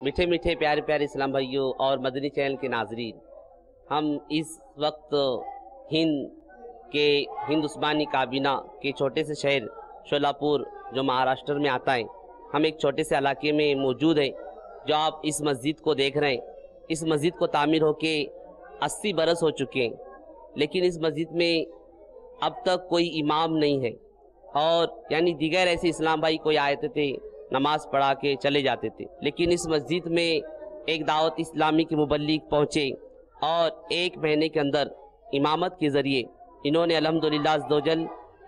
میٹھے میٹھے پیارے پیارے اسلام بھائیوں اور مدنی چینل کے ناظرین، ہم اس وقت ہند عثمانی کابینہ کے چھوٹے سے شہر شولاپور جو مہاراشٹر میں آتا ہے، ہم ایک چھوٹے سے علاقے میں موجود ہیں جو آپ اس مسجد کو دیکھ رہے ہیں۔ اس مسجد کو تعمیر ہو کے 80 برس ہو چکے ہیں، لیکن اس مسجد میں اب تک کوئی امام نہیں ہے، اور یعنی دیگر ایسے اسلام بھائی کوئی آتے تھے نماز پڑھا کے چلے جاتے تھے، لیکن اس مسجد میں ایک دعوت اسلامی کے مبلغ پہنچے اور 1 مہینے کے اندر امامت کے ذریعے انہوں نے الحمدللہ عزوجل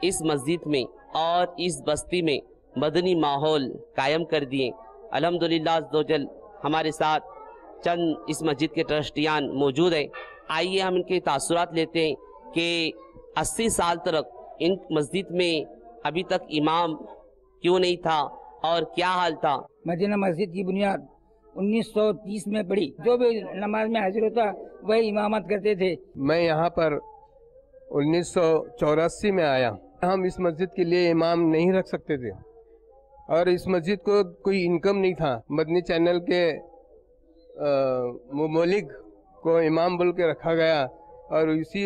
اس مسجد میں اور اس بستی میں مدنی ماحول قائم کر دیے۔ الحمدللہ عزوجل ہمارے ساتھ چند اس مسجد کے ٹرسٹیان موجود ہیں، آئیے ہم ان کے تاثرات لیتے ہیں کہ 80 سال تک ان مسجد میں ابھی تک امام کیوں نہیں تھا اور کیا حال تھا۔ مدینہ مسجد کی بنیاد 1930 میں پڑی، جو بھی نماز میں حاضر ہوتا وہی امامت کرتے تھے۔ میں یہاں پر 1984 میں آیا، ہم اس مسجد کے لیے امام نہیں رکھ سکتے تھے اور اس مسجد کو کوئی انکم نہیں تھا۔ مدنی چینل کے مبلغ کو امام بول کے رکھا گیا اور اسی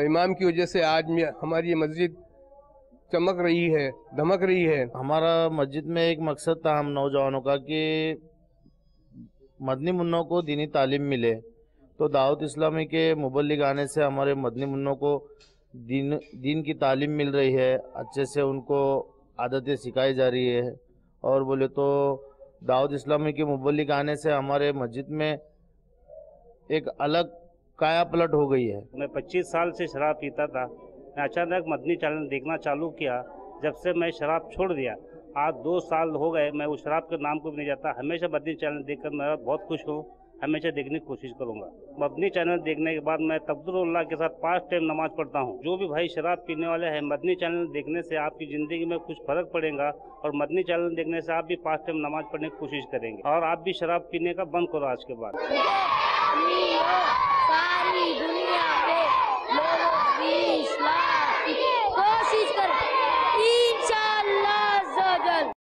امام کی وجہ سے آج ہماری مسجد چمک رہی ہے، دھمک رہی ہے۔ ہمارا مسجد میں ایک مقصد تھا ہم نوجوانوں کا کہ مدنی منوں کو دینی تعلیم ملے، تو دعوت اسلامی کے مبلغ آنے سے ہمارے مدنی منوں کو دین کی تعلیم مل رہی ہے، اچھے سے ان کو عادتیں سکھائی جا رہی ہے، اور بولے تو دعوت اسلامی کے مبلغ آنے سے ہمارے مسجد میں ایک الگ کایا پلٹ ہو گئی ہے۔ میں 25 سال سے شراب پیتا تھا، میں اچانک مدنی چینل دیکھنا چالو کیا، جب سے میں شراب چھوڑ دیا، آج 2 سال ہو گئے، میں اس شراب کے نام کو بھی نہیں جاتا۔ ہمیشہ مدنی چینل دیکھ کر میں بہت خوش ہوں، ہمیشہ دیکھنے کی کوشش کروں گا۔ مدنی چینل دیکھنے کے بعد میں تقدیر اللہ کے ساتھ 5 ٹائم نماز پڑھتا ہوں۔ جو بھی بھائی شراب پینے والے ہیں، مدنی چینل دیکھنے سے آپ کی زندگی میں کچھ فرق پڑے گا، اور مدنی چینل دیکھنے سے آپ بھی 5 ٹائم نماز پڑھنے کی کوشش کریں گے، اور آپ بھی شراب پینے کا بند کرو آج کے بعد۔